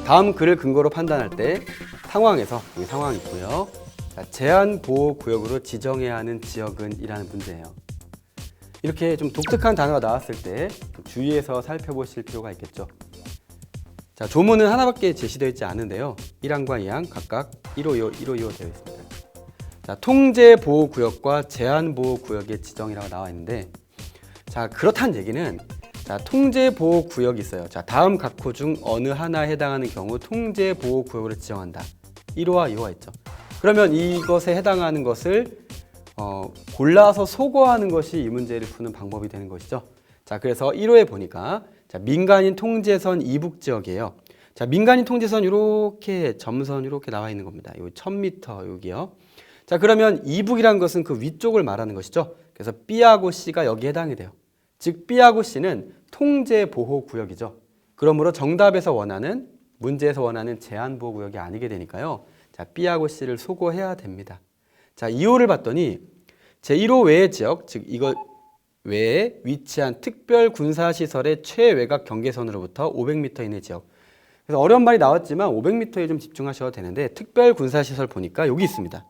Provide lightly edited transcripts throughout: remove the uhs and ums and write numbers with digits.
다음 글을 근거로 판단할 때 상황에서 이 상황이 있고요. 자, 제한보호구역으로 지정해야 하는 지역은 이라는 문제예요. 이렇게 좀 독특한 단어가 나왔을 때 주의해서 살펴보실 필요가 있겠죠. 자, 조문은 하나밖에 제시되어 있지 않은데요. 1항과 2항 각각 1호, 2호, 1호, 2호 되어 있습니다. 자, 통제보호구역과 제한보호구역의 지정이라고 나와 있는데, 자, 그렇다는 얘기는 자, 통제보호구역이 있어요. 자, 다음 각 호 중 어느 하나에 해당하는 경우 통제보호구역으로 지정한다. 1호와 2호가 있죠. 그러면 이것에 해당하는 것을 골라서 소거하는 것이 이 문제를 푸는 방법이 되는 것이죠. 자, 그래서 1호에 보니까 자, 민간인 통제선 이북 지역이에요. 자, 민간인 통제선 이렇게 점선 이렇게 나와 있는 겁니다. 요 1000m 여기요. 자, 그러면 이북이란 것은 그 위쪽을 말하는 것이죠. 그래서 B하고 C가 여기에 해당이 돼요. 즉 B하고 C는 통제보호구역이죠. 그러므로 정답에서 원하는, 문제에서 원하는 제한보호구역이 아니게 되니까요. 자, B하고 C를 소거해야 됩니다. 자, 2호를 봤더니 제1호 외의 지역, 즉 이거 외에 위치한 특별 군사시설의 최외곽 경계선으로부터 500m 이내 지역. 그래서 어려운 말이 나왔지만 500m에 좀 집중하셔도 되는데, 특별 군사시설 보니까 여기 있습니다.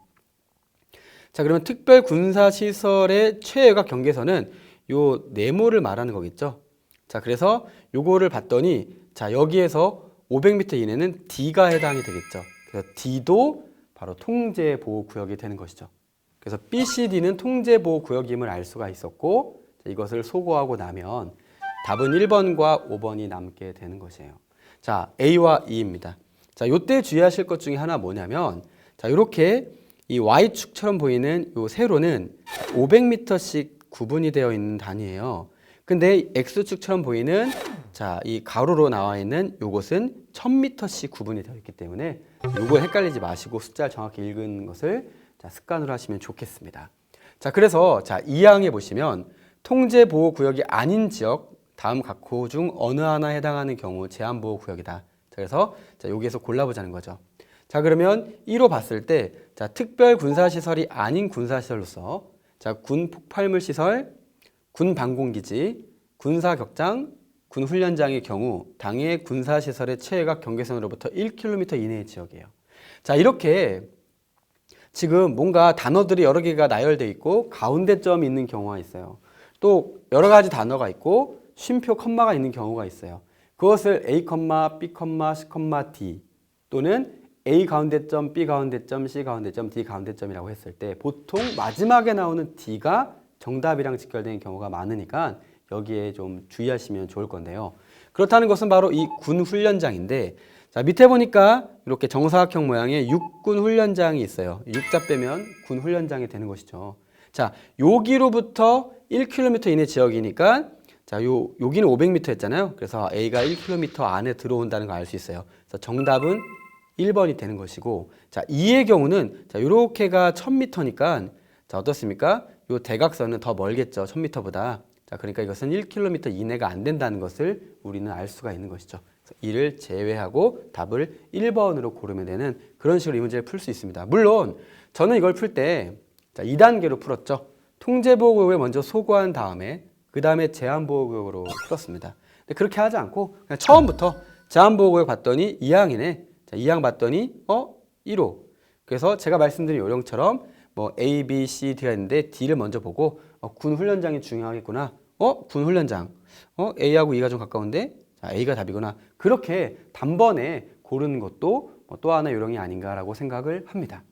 자, 그러면 특별 군사시설의 최외곽 경계선은 요 네모를 말하는 거겠죠. 자, 그래서 요거를 봤더니 자, 여기에서 500m 이내는 D가 해당이 되겠죠. 그래서 D도 바로 통제보호구역이 되는 것이죠. 그래서 B, C, D는 통제보호구역임을 알 수가 있었고, 자, 이것을 소거하고 나면 답은 1번과 5번이 남게 되는 것이에요. 자, A와 E입니다. 자, 요때 주의하실 것 중에 하나 뭐냐면, 자, 요렇게 이 Y축처럼 보이는 요 세로는 500m씩 구분이 되어 있는 단위예요. 근데 X축처럼 보이는 자, 이 가로로 나와 있는 요것은 1000m씩 구분이 되어 있기 때문에 요거 헷갈리지 마시고 숫자를 정확히 읽은 것을 자, 습관으로 하시면 좋겠습니다. 자, 그래서 자, 2항에 보시면 통제보호구역이 아닌 지역 다음 각 호 중 어느 하나에 해당하는 경우 제한보호구역이다. 자, 그래서 자, 여기에서 골라보자는 거죠. 자, 그러면 1호 봤을 때 자, 특별 군사시설이 아닌 군사시설로서 자, 군 폭발물 시설, 군 방공기지, 군사격장, 군 훈련장의 경우 당해 군사시설의 최외곽 경계선으로부터 1km 이내의 지역이에요. 자, 이렇게 지금 뭔가 단어들이 여러 개가 나열되어 있고 가운데 점이 있는 경우가 있어요. 또 여러 가지 단어가 있고 쉼표 컴마가 있는 경우가 있어요. 그것을 A, B, C, D 또는 A 가운데점, B 가운데점, C 가운데점, D 가운데점이라고 했을 때 보통 마지막에 나오는 D가 정답이랑 직결되는 경우가 많으니까 여기에 좀 주의하시면 좋을 건데요. 그렇다는 것은 바로 이 군 훈련장인데, 자, 밑에 보니까 이렇게 정사각형 모양의 육군 훈련장이 있어요. 육자 빼면 군 훈련장이 되는 것이죠. 자, 여기로부터 1km 이내 지역이니까 자, 여기는 500m였잖아요. 그래서 A가 1km 안에 들어온다는 걸 알 수 있어요. 그래서 정답은 1번이 되는 것이고, 자, 2의 경우는 자, 요렇게가 1000m니까 자, 어떻습니까? 요 대각선은 더 멀겠죠. 1000m보다. 자, 그러니까 이것은 1km 이내가 안 된다는 것을 우리는 알 수가 있는 것이죠. 그래서 이를 제외하고 답을 1번으로 고르면 되는 그런 식으로 이 문제를 풀 수 있습니다. 물론 저는 이걸 풀 때 2단계로 풀었죠. 통제보호구역을 먼저 소거한 다음에 그 다음에 제한보호구역으로 풀었습니다. 근데 그렇게 하지 않고 그냥 처음부터 제한보호구역 봤더니 2항이네. 자, 2항 봤더니 1호. 그래서 제가 말씀드린 요령처럼 뭐 A, B, C, D가 있는데 D를 먼저 보고 군 훈련장이 중요하겠구나. 군 훈련장. A하고 E가 좀 가까운데 자, A가 답이구나. 그렇게 단번에 고르는 것도 또 하나의 요령이 아닌가라고 생각을 합니다.